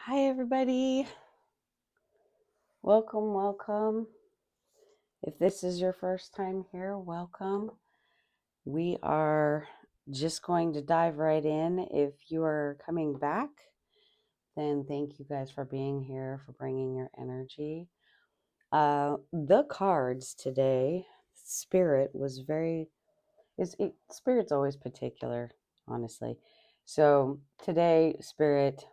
Hi, everybody. Welcome, welcome. If this is your first time here, welcome. We are just going to dive right in. If you are coming back, then thank you guys for being here, for bringing your energy. The cards today, Spirit was Spirit's always particular, honestly. So today, Spirit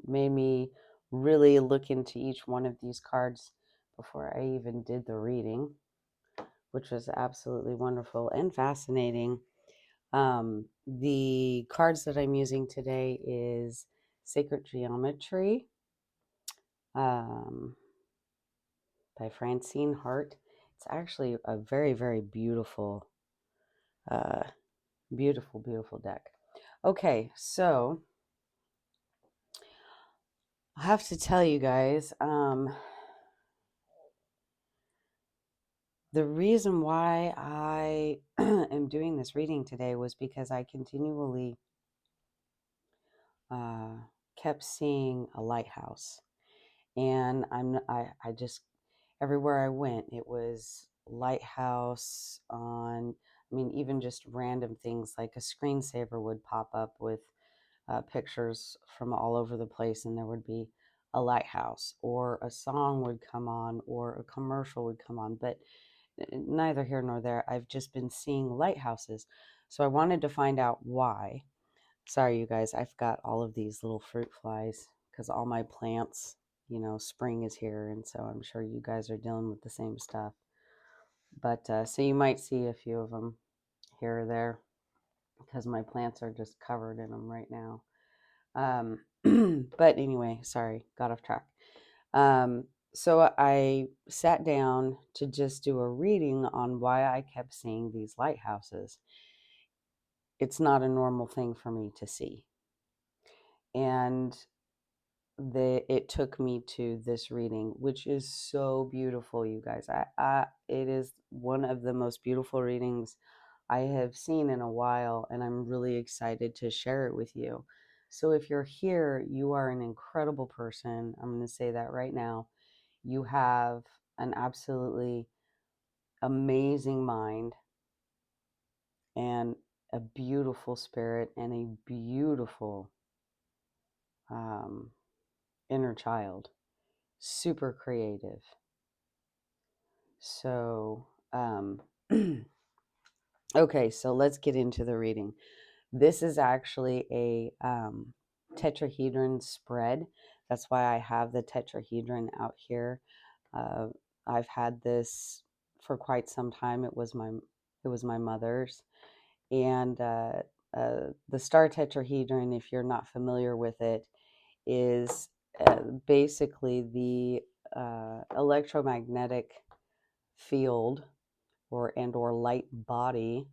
made me really look into each one of these cards before I even did the reading, which was absolutely wonderful and fascinating. The cards that I'm using today is Sacred Geometry um, by Francine Hart. It's actually a very, very beautiful, uh, beautiful deck. Okay, so I have to tell you guys, the reason why I am doing this reading today was because I continually uh, kept seeing a lighthouse, and I just everywhere I went, it was lighthouse on. I mean, even just random things like a screensaver would pop up with pictures from all over the place, and there would be a lighthouse, or a song would come on, or a commercial would come on, but neither here nor there. I've just been seeing lighthouses. So I wanted to find out why. Sorry, you guys, I've got all of these little fruit flies because all my plants, spring is here. And so I'm sure you guys are dealing with the same stuff. But so you might see a few of them here or there because my plants are just covered in them right now. But anyway, sorry, got off track. So I sat down to just do a reading on why I kept seeing these lighthouses. It's not a normal thing for me to see. And it took me to this reading, which is so beautiful, you guys. It is one of the most beautiful readings I have seen in a while, and I'm really excited to share it with you. So if you're here, you are an incredible person. I'm going to say that right now. You have an absolutely amazing mind and a beautiful spirit and a beautiful um, inner child. Super creative. So, okay, so let's get into the reading. This is actually a tetrahedron spread. That's why I have the tetrahedron out here. Uh, I've had this for quite some time. It was my mother's, and the star tetrahedron, if you're not familiar with it, is basically the electromagnetic field or light body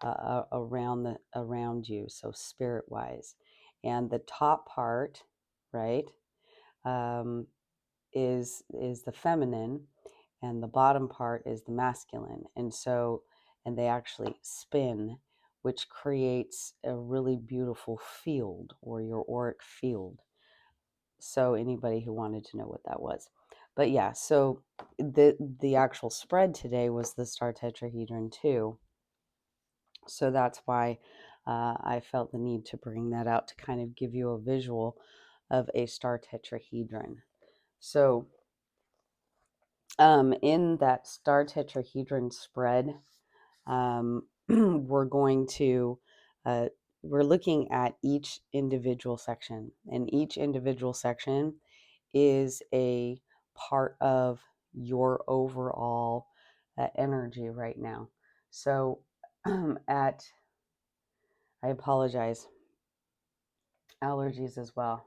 around you, so spirit wise. And the top part, right, um, is the feminine, and the bottom part is the masculine. And they actually spin, which creates a really beautiful field, or your auric field. So anybody who wanted to know what that was. But yeah, so the actual spread today was the star tetrahedron too. So that's why I felt the need to bring that out to kind of give you a visual of a star tetrahedron. So in that star tetrahedron spread, we're going to we're looking at each individual section, and each individual section is a part of your overall energy right now. So I apologize, allergies as well.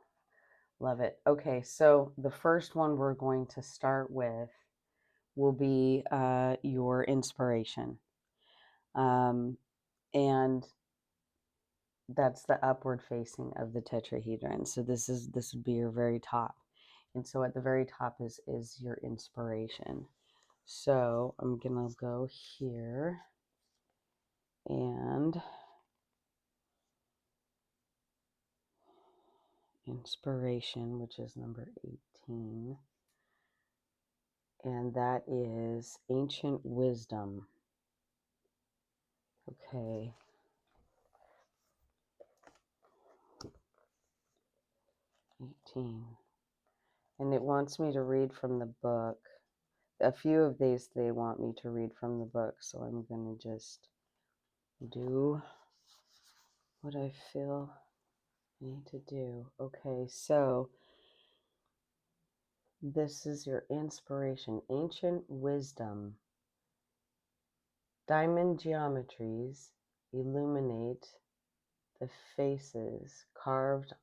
Love it. Okay, so the first one we're going to start with will be your inspiration. Um, and that's the upward facing of the tetrahedron. So this would be your very top. And so at the very top is your inspiration. So I'm gonna go here and inspiration, which is number 18. And that is ancient wisdom. Okay. 18. And it wants me to read from the book. A few of these they want me to read from the book, so I'm going to just do what I feel I need to do. Okay, so this is your inspiration. Ancient wisdom. Diamond geometries illuminate the faces carved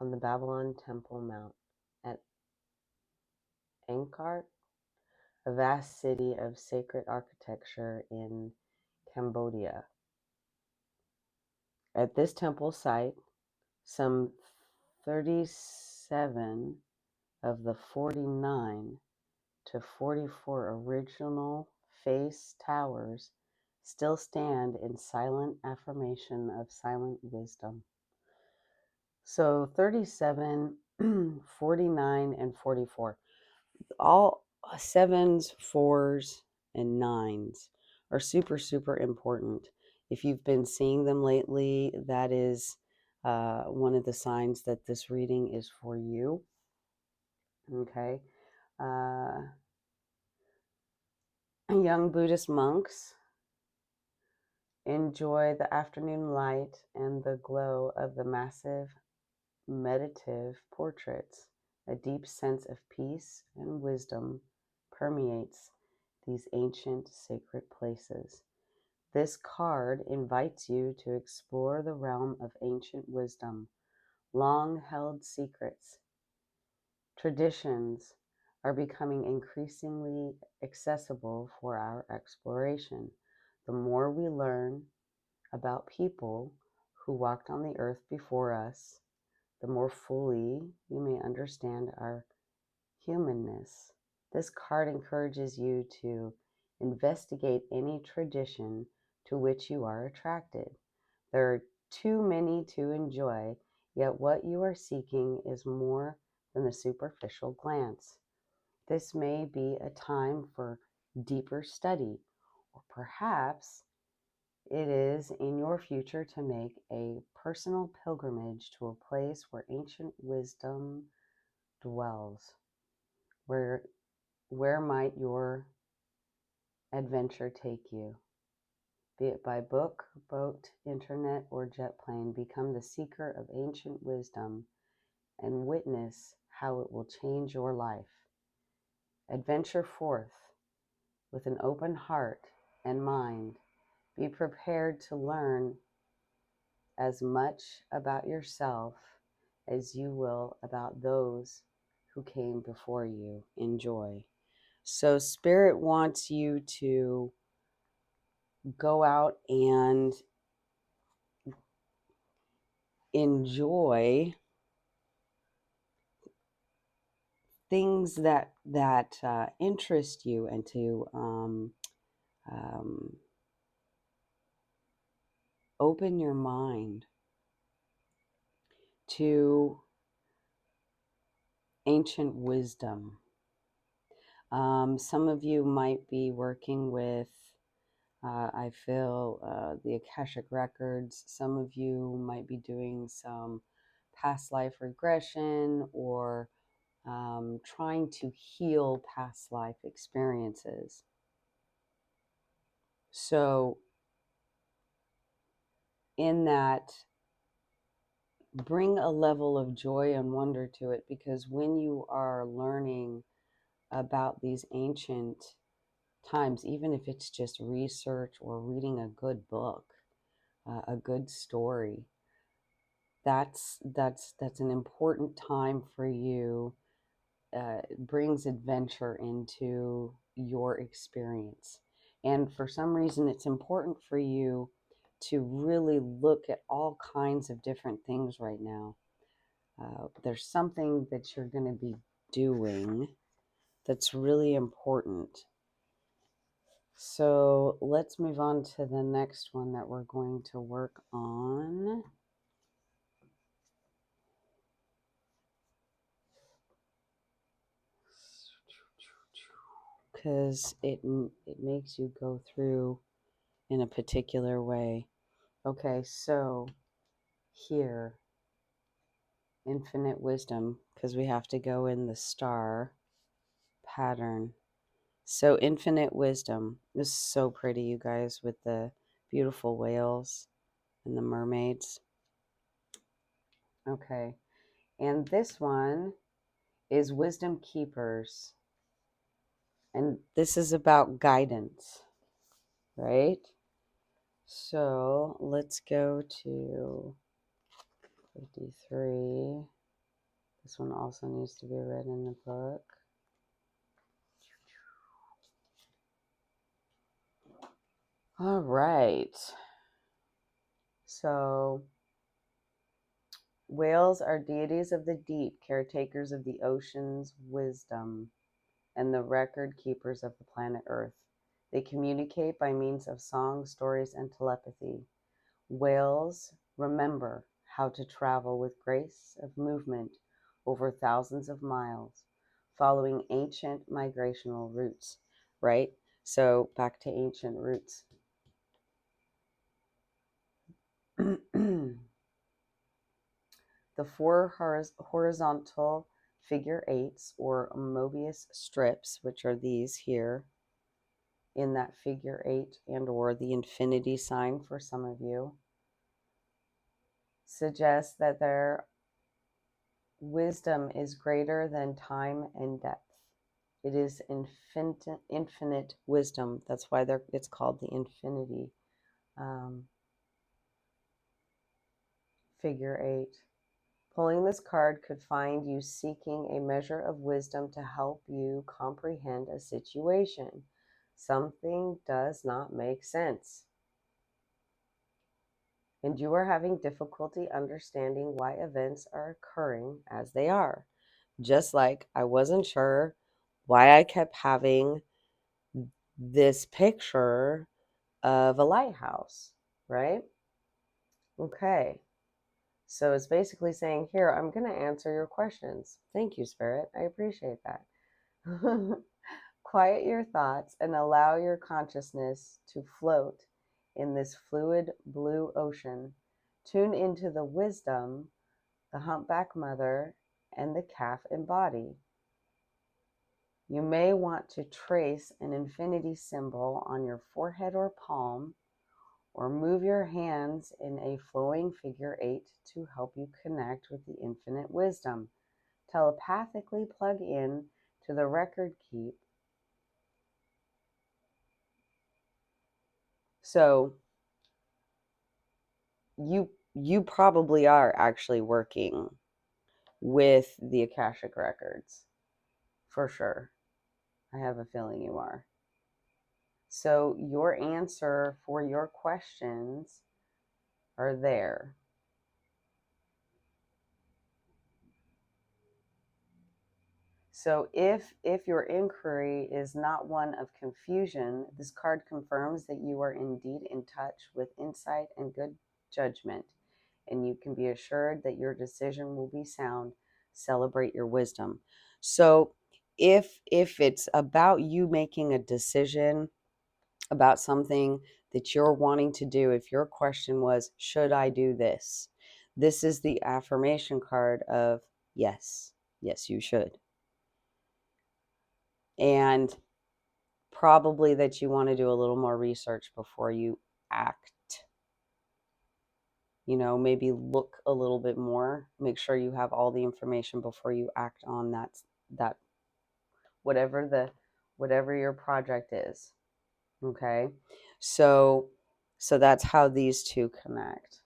on the Babylon Temple Mount at Angkor, a vast city of sacred architecture in Cambodia. At this temple site, some 37 of the 49 to 44 original face towers still stand in silent affirmation of silent wisdom. So 37, 49, and 44. All sevens, fours, and nines are super, super important. If you've been seeing them lately, that is one of the signs that this reading is for you. Okay. Young Buddhist monks enjoy the afternoon light and the glow of the massive meditative portraits. A deep sense of peace and wisdom permeates these ancient sacred places. This card invites you to explore the realm of ancient wisdom, long held secrets. Traditions are becoming increasingly accessible for our exploration. The more we learn about people who walked on the earth before us, the more fully we may understand our humanness. This card encourages you to investigate any tradition to which you are attracted. There are too many to enjoy, yet what you are seeking is more than the superficial glance. This may be a time for deeper study, or perhaps it is in your future to make a personal pilgrimage to a place where ancient wisdom dwells. Where might your adventure take you? Be it by book, boat, internet, or jet plane, become the seeker of ancient wisdom and witness how it will change your life. Adventure forth with an open heart and mind. Be prepared to learn as much about yourself as you will about those who came before you. Enjoy. So Spirit wants you to go out and enjoy things that interest you, and to um, open your mind to ancient wisdom. Some of you might be working with, I feel, the Akashic Records. Some of you might be doing some past life regression, or trying to heal past life experiences. So, in that, bring a level of joy and wonder to it, because when you are learning about these ancient times, even if it's just research or reading a good book, a good story, that's an important time for you. Brings adventure into your experience. And for some reason, it's important for you to really look at all kinds of different things right now. There's something that you're going to be doing that's really important. So let's move on to the next one that we're going to work on. because it makes you go through in a particular way. Okay, so here, infinite wisdom, because we have to go in the star pattern. So infinite wisdom is so pretty, you guys, with the beautiful whales and the mermaids. Okay, and this one is wisdom keepers, and this is about guidance, right? So let's go to 53. This one also needs to be read in the book. All right. So, whales are deities of the deep, caretakers of the ocean's wisdom, and the record keepers of the planet Earth. They communicate by means of song, stories, and telepathy. Whales remember how to travel with grace of movement over thousands of miles, following ancient migrational routes, right? So back to ancient roots. The four horizontal figure eights, or Mobius strips, which are these here in that figure eight, and or the infinity sign for some of you, suggest that their wisdom is greater than time and depth. It is infinite wisdom. That's why it's called the infinity figure eight. Pulling this card could find you seeking a measure of wisdom to help you comprehend a situation. Something does not make sense, and you are having difficulty understanding why events are occurring as they are. Just like I wasn't sure why I kept having this picture of a lighthouse, right? Okay. So it's basically saying, here, I'm going to answer your questions. Thank you, Spirit. I appreciate that. Quiet your thoughts and allow your consciousness to float in this fluid blue ocean. Tune into the wisdom, the humpback mother, and the calf embody. You may want to trace an infinity symbol on your forehead or palm, or move your hands in a flowing figure eight to help you connect with the infinite wisdom. Telepathically plug in to the record keep. So you probably are actually working with the Akashic records, for sure. I have a feeling you are. So your answer for your questions are there. So if your inquiry is not one of confusion, this card confirms that you are indeed in touch with insight and good judgment, and you can be assured that your decision will be sound. Celebrate your wisdom. So if it's about you making a decision about something that you're wanting to do, if your question was, should I do this? This is the affirmation card of yes, yes, you should. And probably that you want to do a little more research before you act. You know, maybe look a little bit more, make sure you have all the information before you act on that whatever your project is. Okay? So that's how these two connect.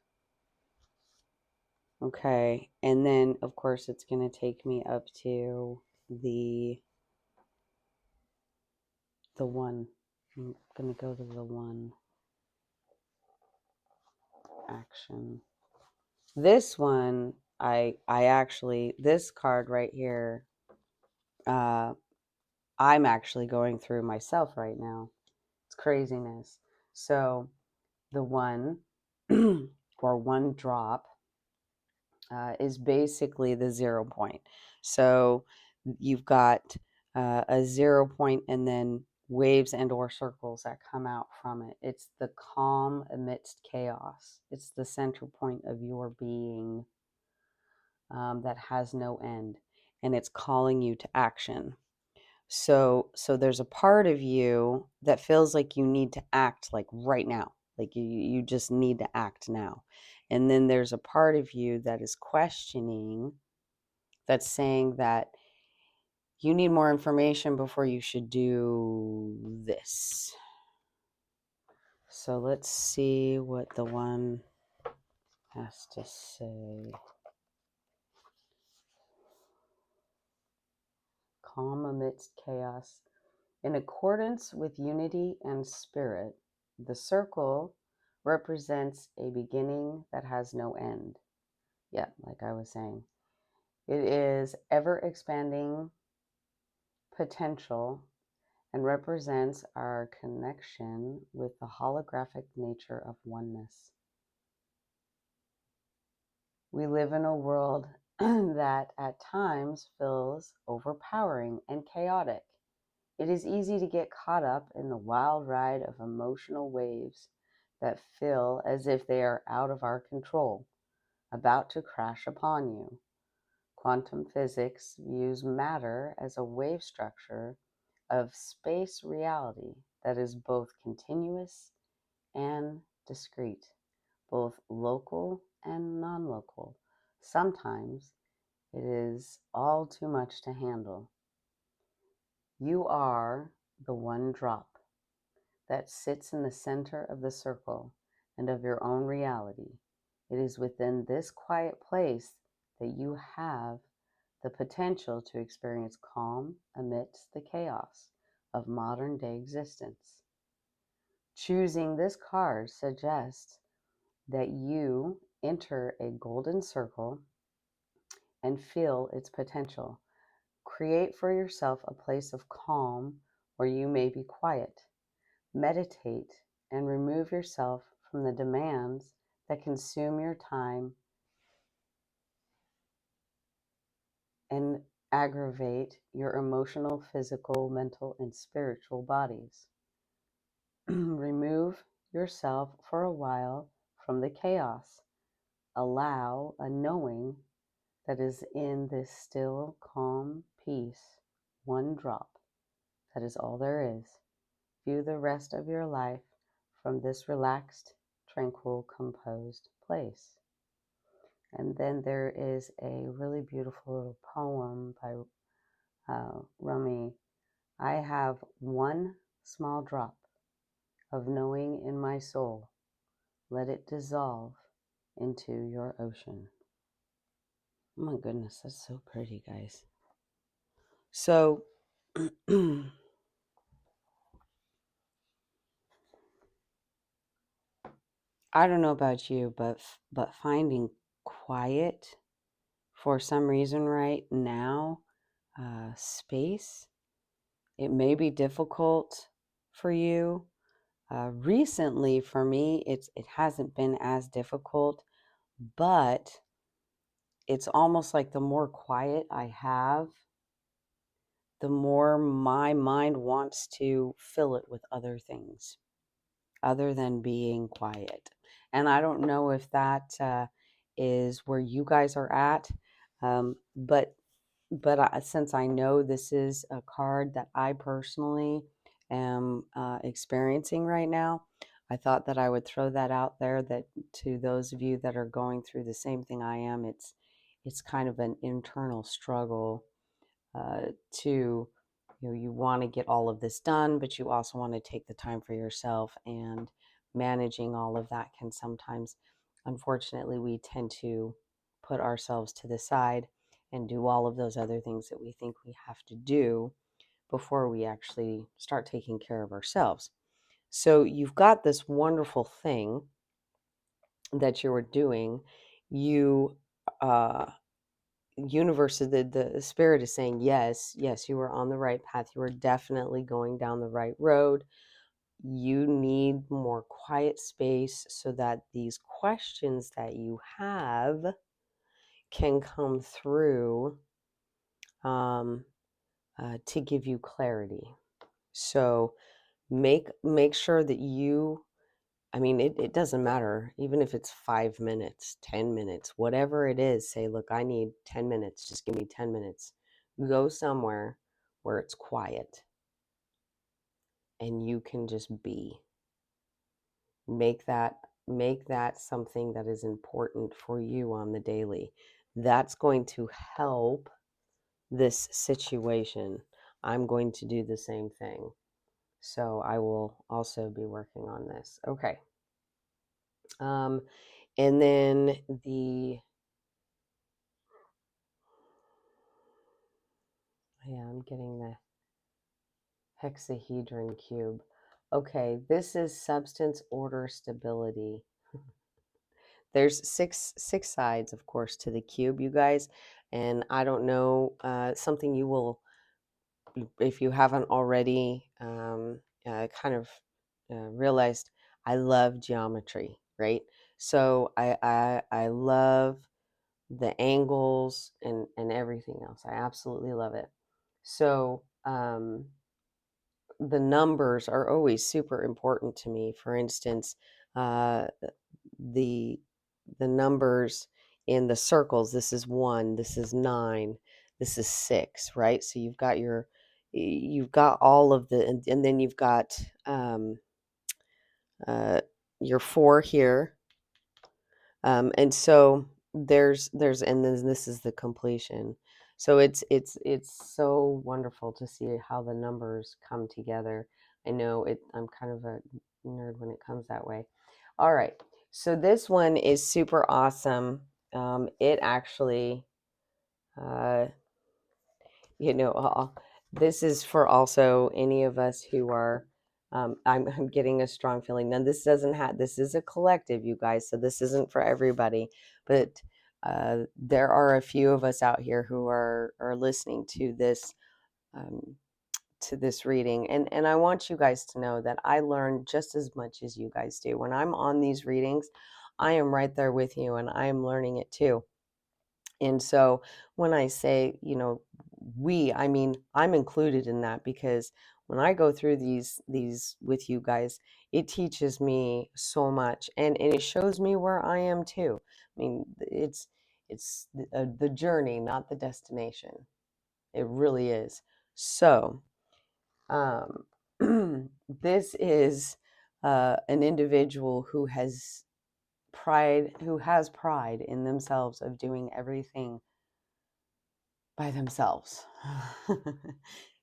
Okay? And then of course it's going to take me up to the one. I'm going to go to the one action. This one, I actually, this card right here, I'm actually going through myself right now. It's craziness. So the one or one drop is basically the 0 point. So you've got a 0 point and then waves and or circles that come out from it. It's the calm amidst chaos. It's the center point of your being, that has no end, and it's calling you to action. So there's a part of you that feels like you need to act like right now, like you just need to act now. And then there's a part of you that is questioning, that's saying that you need more information before you should do this. So let's see what the one has to say. Calm amidst chaos. In accordance with unity and spirit, the circle represents a beginning that has no end. Yeah, like I was saying, it is ever expanding potential and represents our connection with the holographic nature of oneness. We live in a world that at times feels overpowering and chaotic. It is easy to get caught up in the wild ride of emotional waves that feel as if they are out of our control, about to crash upon you. Quantum physics views matter as a wave structure of space reality that is both continuous and discrete, both local and non-local. Sometimes it is all too much to handle. You are the one drop that sits in the center of the circle and of your own reality. It is within this quiet place that you have the potential to experience calm amidst the chaos of modern day existence. Choosing this card suggests that you enter a golden circle and feel its potential. Create for yourself a place of calm where you may be quiet. Meditate and remove yourself from the demands that consume your time and aggravate your emotional, physical, mental, and spiritual bodies. Remove yourself for a while from the chaos. Allow a knowing that is in this still, calm peace, one drop. That is all there is. View the rest of your life from this relaxed, tranquil, composed place. And then there is a really beautiful little poem by Rumi. I have one small drop of knowing in my soul. Let it dissolve into your ocean. Oh my goodness, that's so pretty, guys. So, I don't know about you, but finding quiet for some reason right now, space, it may be difficult for you. Recently, for me, it hasn't been as difficult, but it's almost like the more quiet I have, the more my mind wants to fill it with other things other than being quiet. And I don't know if that is where you guys are at, but since I know this is a card that I personally am experiencing right now, I thought that I would throw that out there, that to those of you that are going through the same thing I am, it's kind of an internal struggle to, you want to get all of this done, but you also want to take the time for yourself, and managing all of that can sometimes, unfortunately, we tend to put ourselves to the side and do all of those other things that we think we have to do before we actually start taking care of ourselves. So you've got this wonderful thing that you were doing. You uh universe, the spirit is saying, yes, you are on the right path, you are definitely going down the right road. You need more quiet space so that these questions that you have can come through, to give you clarity. So make sure that you, I mean, it doesn't matter, even if it's 5 minutes, 10 minutes, whatever it is, say, look, I need 10 minutes, just give me 10 minutes. Go somewhere where it's quiet and you can just be. Make that make that something that is important for you on the daily. That's going to help this situation. I'm going to do the same thing. So I will also be working on this. Okay. Um, and then I'm getting the hexahedron cube. Okay, this is substance order stability. There's six sides, of course, to the cube, you guys. And I don't know, something you will, if you haven't already kind of realized, I love geometry, right? So I love the angles and everything else. I absolutely love it. So the numbers are always super important to me. For instance, uh, the the numbers in the circles. This is 1. This is 9. This is 6. Right. So you've got all of the, and then you've got uh, your 4 here. And so and then this is the completion. So it's so wonderful to see how the numbers come together. I know I'm kind of a nerd when it comes that way. All right. So this one is super awesome. It actually, uh, you know, this is for also any of us who are, I'm getting a strong feeling. Now, this is a collective, you guys, so this isn't for everybody, but there are a few of us out here who are listening um, to this reading. And I want you guys to know that I learn just as much as you guys do. When I'm on these readings, I am right there with you and I am learning it too. And so when I say, I mean, I'm included in that because when I go through these with you guys, it teaches me so much and it shows me where I am too. I mean, it's the journey, not the destination. It really is. So, um, this is an individual who has pride in themselves of doing everything by themselves.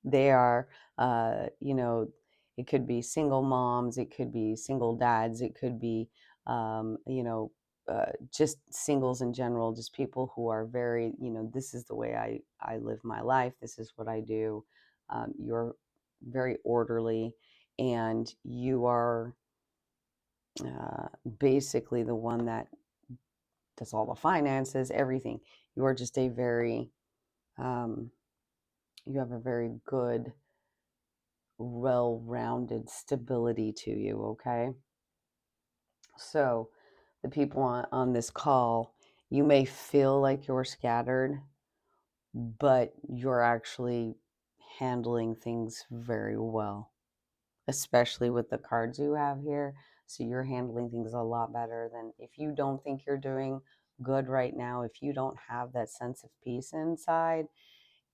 They are, it could be single moms, it could be single dads, it could be, just singles in general, just people who are very, this is the way I live my life, this is what I do. You're very orderly, and you are basically the one that does all the finances, everything. You are just a very, um, you have a very good, well-rounded stability to you, okay? So the people on this call, you may feel like you're scattered, but you're actually handling things very well, especially with the cards you have here. So you're handling things a lot better than if you don't think you're doing good right now, if you don't have that sense of peace inside,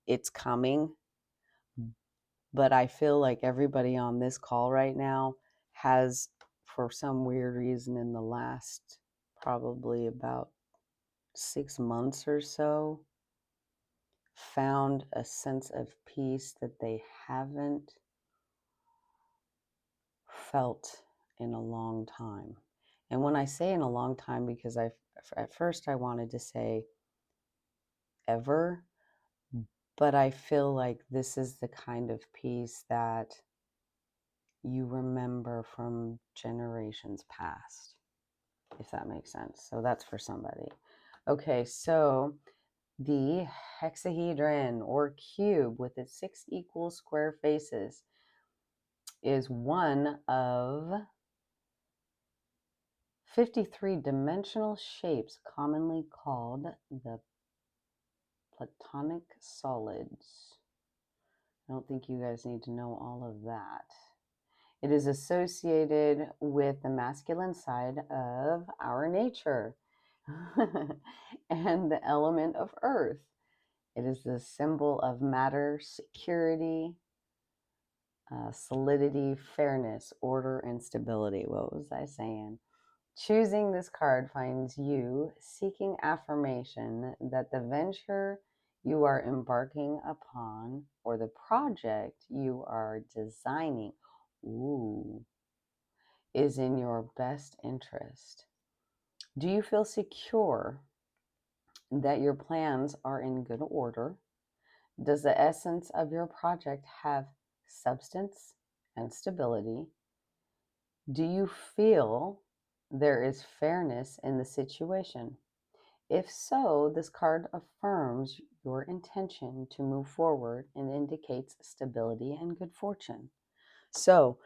it's coming. But I feel like everybody on this call right now has, for some weird reason, in the last probably about 6 months or so, found a sense of peace that they haven't felt in a long time. And when I say in a long time, because at first I wanted to say ever, but I feel like this is the kind of peace that you remember from generations past, if that makes sense. So that's for somebody. Okay, so the hexahedron or cube with its 6 equal square faces is one of 53 dimensional shapes commonly called the Platonic solids. I don't think you guys need to know all of that. It is associated with the masculine side of our nature and the element of earth. It is the symbol of matter, security, solidity, fairness, order, and stability. What was I saying? Choosing this card finds you seeking affirmation that the venture you are embarking upon or the project you are designing, ooh, is in your best interest. Do you feel secure that your plans are in good order? Does the essence of your project have substance and stability? Do you feel there is fairness in the situation? If so, this card affirms your intention to move forward and indicates stability and good fortune. So,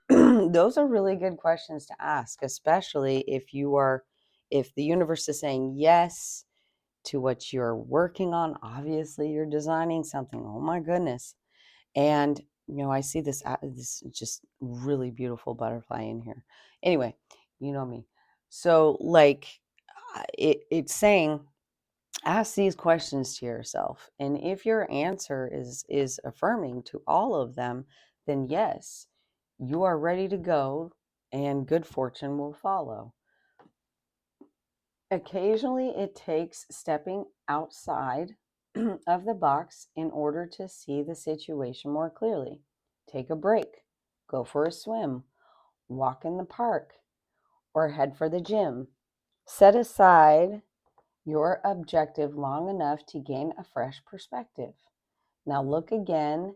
those are really good questions to ask, especially if the universe is saying yes to what you're working on. Obviously, you're designing something. Oh my goodness. And, I see this just really beautiful butterfly in here. Anyway, you know me. So, like, it's saying, ask these questions to yourself. And if your answer is affirming to all of them, then yes, you are ready to go and good fortune will follow. Occasionally, it takes stepping outside of the box in order to see the situation more clearly. Take a break, go for a swim, walk in the park, or head for the gym. Set aside your objective long enough to gain a fresh perspective. Now look again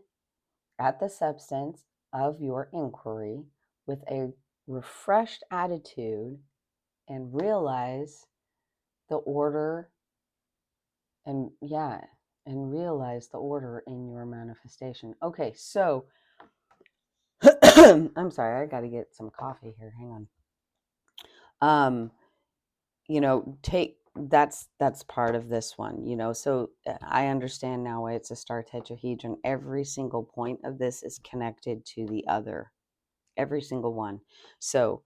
at the substance of your inquiry with a refreshed attitude and realize the order and realize the order in your manifestation. Okay, so I'm sorry, I got to get some coffee here. Hang on. Take that's part of this one, so I understand now why it's a star tetrahedron. Every single point of this is connected to the other, every single one. So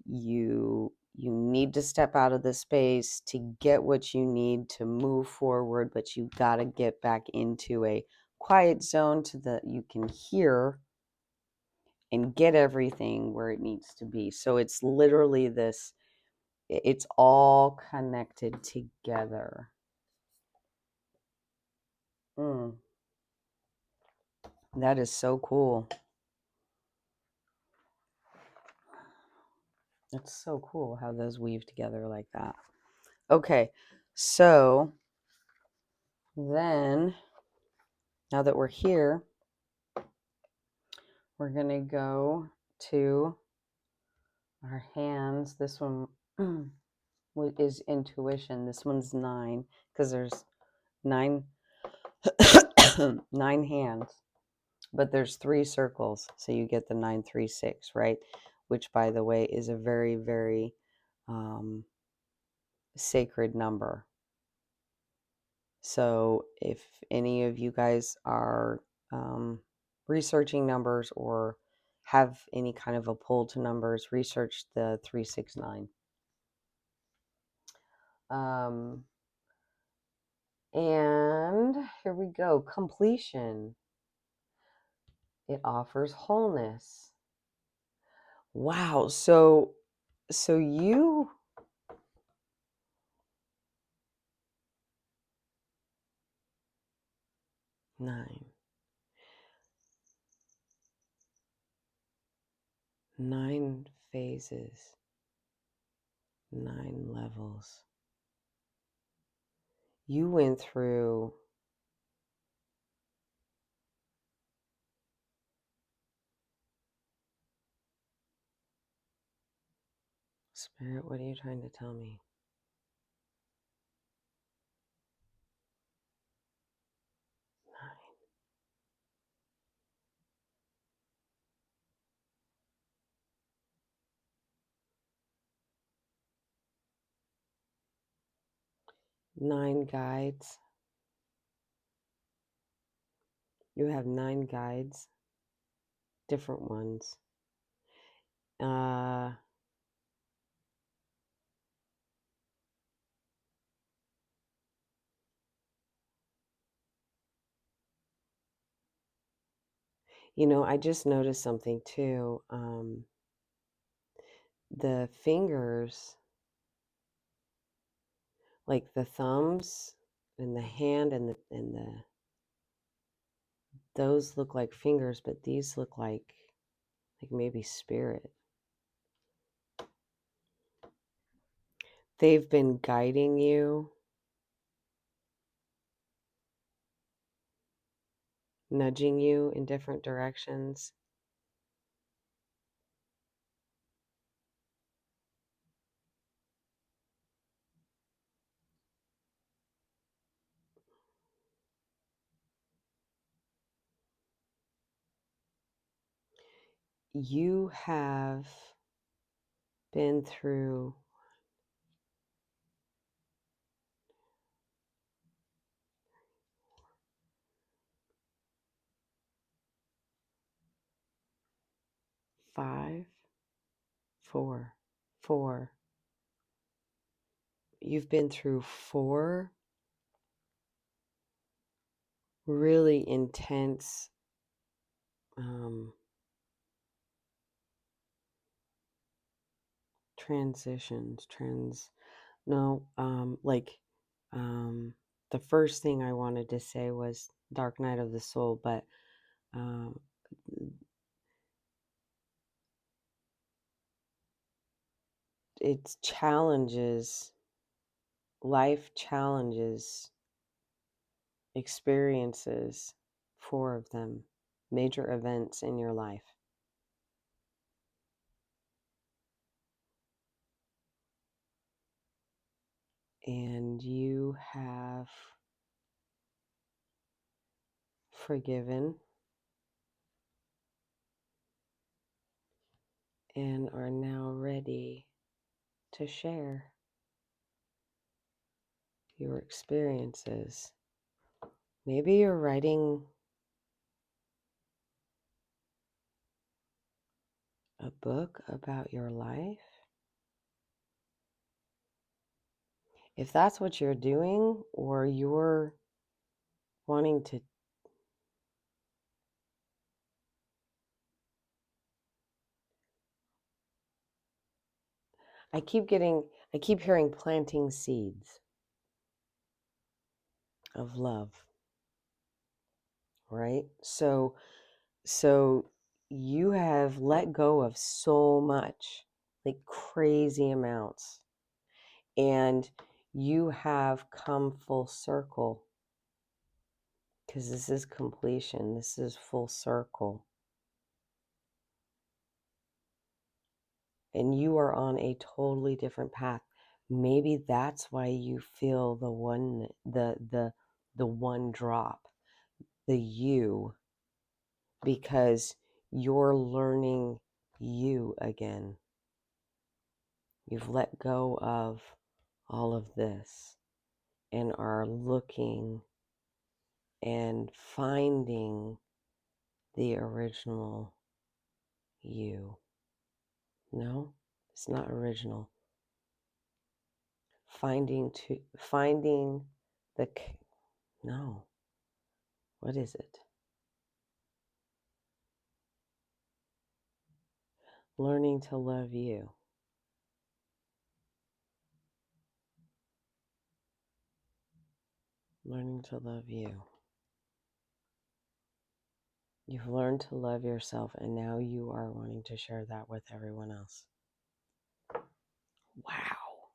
you need to step out of the space to get what you need to move forward, but you got to get back into a quiet zone so that you can hear and get everything where it needs to be. So it's literally this, it's all connected together. That is so cool. It's so cool how those weave together like that. Okay, so then now that we're here, we're going to go to our hands. This one is intuition. This one's 9 because there's 9 9 hands, but there's 3 circles, so you get the 936, right? Which, by the way, is a very, very sacred number. So if any of you guys are researching numbers or have any kind of a pull to numbers, research the 369. And here we go. Completion. It offers wholeness. Wow. So you 9 phases, 9 levels. You went through Spirit, what are you trying to tell me? 9 guides, You have 9 guides, different ones. Uh, I just noticed something too. The fingers, like the thumbs and the hand and the those look like fingers, but these look like maybe spirit. They've been guiding you, nudging you in different directions. You have been through 5, 4, 4. You've been through 4 really intense um, transitions. No, um, the first thing I wanted to say was Dark Night of the Soul, but um, it's challenges, life challenges, experiences, 4 of them, major events in your life. And you have forgiven and are now ready to share your experiences. Maybe you're writing a book about your life. If that's what you're doing, or you're wanting to, I keep hearing planting seeds of love, right? So you have let go of so much, like crazy amounts, and you have come full circle, because this is completion, this is full circle, and you are on a totally different path. Maybe that's why you feel the one drop, the you, because you're learning you again. You've let go of all of this and are looking and finding the original you. No, it's not original. Finding the no. What is it? Learning to love you. Learning to love you. You've learned to love yourself, and now you are wanting to share that with everyone else. Wow.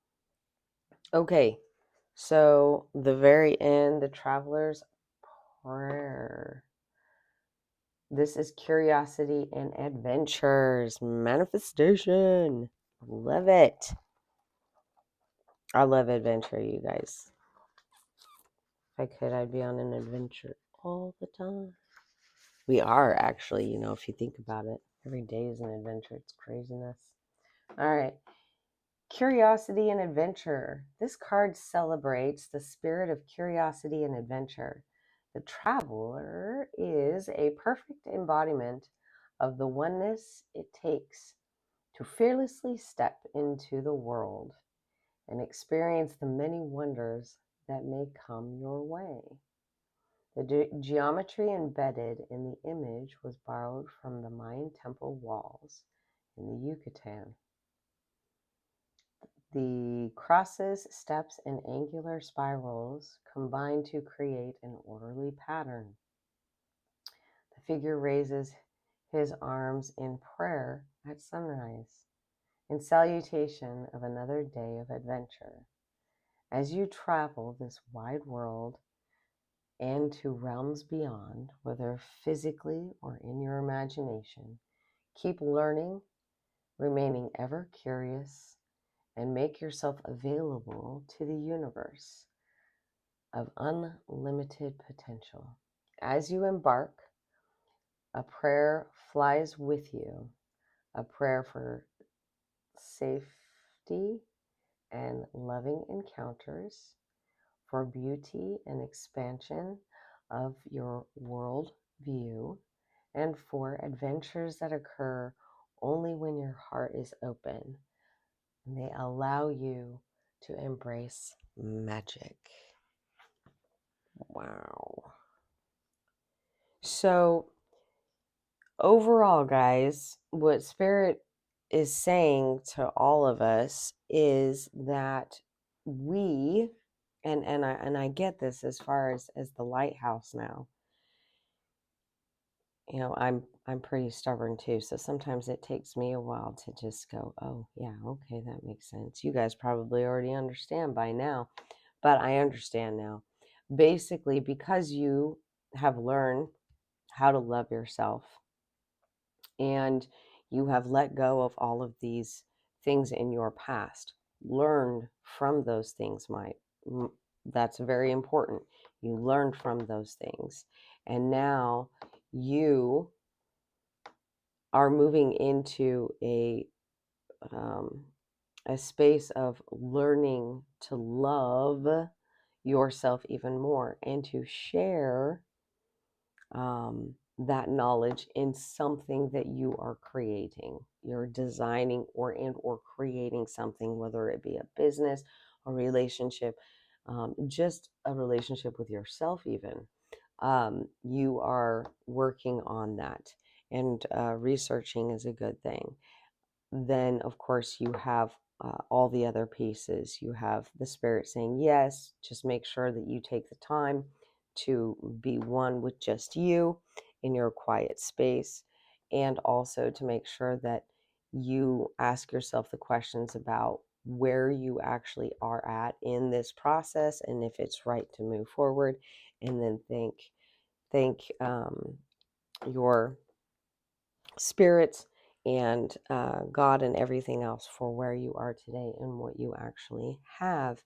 Okay, so the very end, the Traveler's Prayer. This is curiosity and adventures, manifestation. Love it. I love adventure, you guys. If I could, I'd be on an adventure all the time. We are actually, if you think about it. Every day is an adventure. It's craziness. All right. Curiosity and adventure. This card celebrates the spirit of curiosity and adventure. The traveler is a perfect embodiment of the oneness it takes to fearlessly step into the world and experience the many wonders that may come your way. The geometry embedded in the image was borrowed from the Mayan temple walls in the Yucatan. The crosses, steps, and angular spirals combine to create an orderly pattern. The figure raises his arms in prayer at sunrise, in salutation of another day of adventure. As you travel this wide world and to realms beyond, whether physically or in your imagination, keep learning, remaining ever curious, and make yourself available to the universe of unlimited potential. As you embark, a prayer flies with you, a prayer for safety and loving encounters, for beauty and expansion of your world view, and for adventures that occur only when your heart is open and they allow you to embrace magic. Wow. So, overall, guys, what Spirit is saying to all of us is that we, and I get this as far as the lighthouse now. You know, I'm pretty stubborn too, so sometimes it takes me a while to just go, oh yeah, okay, that makes sense. You guys probably already understand by now, but I understand now. Basically, because you have learned how to love yourself and you have let go of all of these things in your past, learned from those things, that's very important. You learned from those things, and now you are moving into a space of learning to love yourself even more and to share that knowledge in something that you are creating. You're designing or creating something, whether it be a business, a relationship, just a relationship with yourself even. You are working on that, and researching is a good thing. Then, of course, you have all the other pieces. You have the Spirit saying, yes, just make sure that you take the time to be one with just you in your quiet space, and also to make sure that you ask yourself the questions about where you actually are at in this process and if it's right to move forward, and then thank your spirits and God and everything else for where you are today and what you actually have.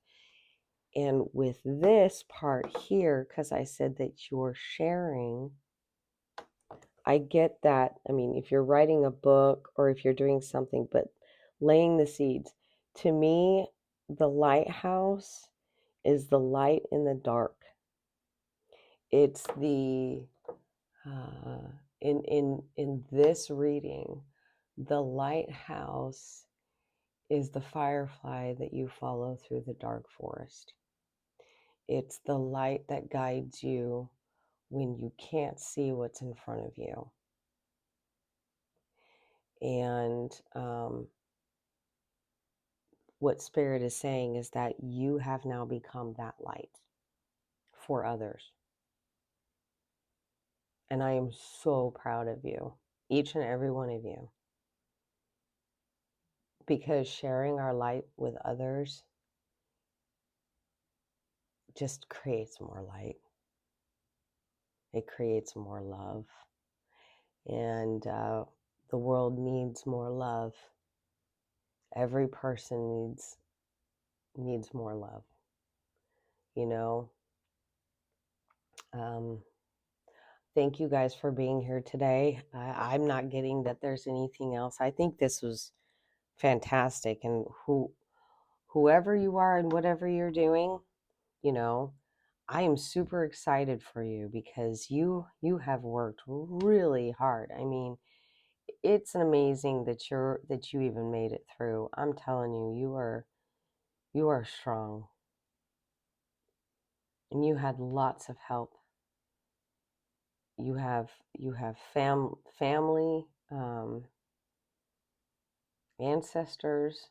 And with this part here, because I said that you're sharing, I get that. I mean, if you're writing a book or if you're doing something, but laying the seeds, to me, the lighthouse is the light in the dark. It's the in this reading, the lighthouse is the firefly that you follow through the dark forest. It's the light that guides you when you can't see what's in front of you. And what Spirit is saying is that you have now become that light for others. And I am so proud of you, each and every one of you, because sharing our light with others just creates more light. It creates more love. And the world needs more love. Every person needs more love. You know, thank you guys for being here today. I'm not getting that there's anything else. I think this was fantastic. And whoever you are and whatever you're doing, you know, I am super excited for you because you have worked really hard. I mean, it's amazing that you even made it through. I'm telling you, you are strong, and you had lots of help. You have family, ancestors,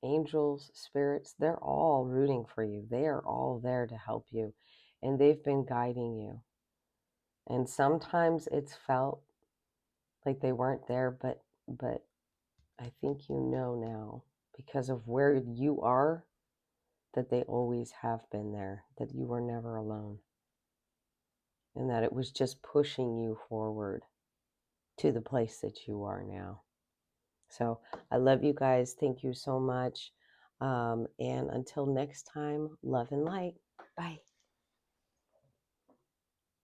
angels, spirits. They're all rooting for you. They are all there to help you, and they've been guiding you. And sometimes it's felt like they weren't there, but I think you know now because of where you are that they always have been there, that you were never alone, and that it was just pushing you forward to the place that you are now. So I love you guys. Thank you so much. And until next time, love and light.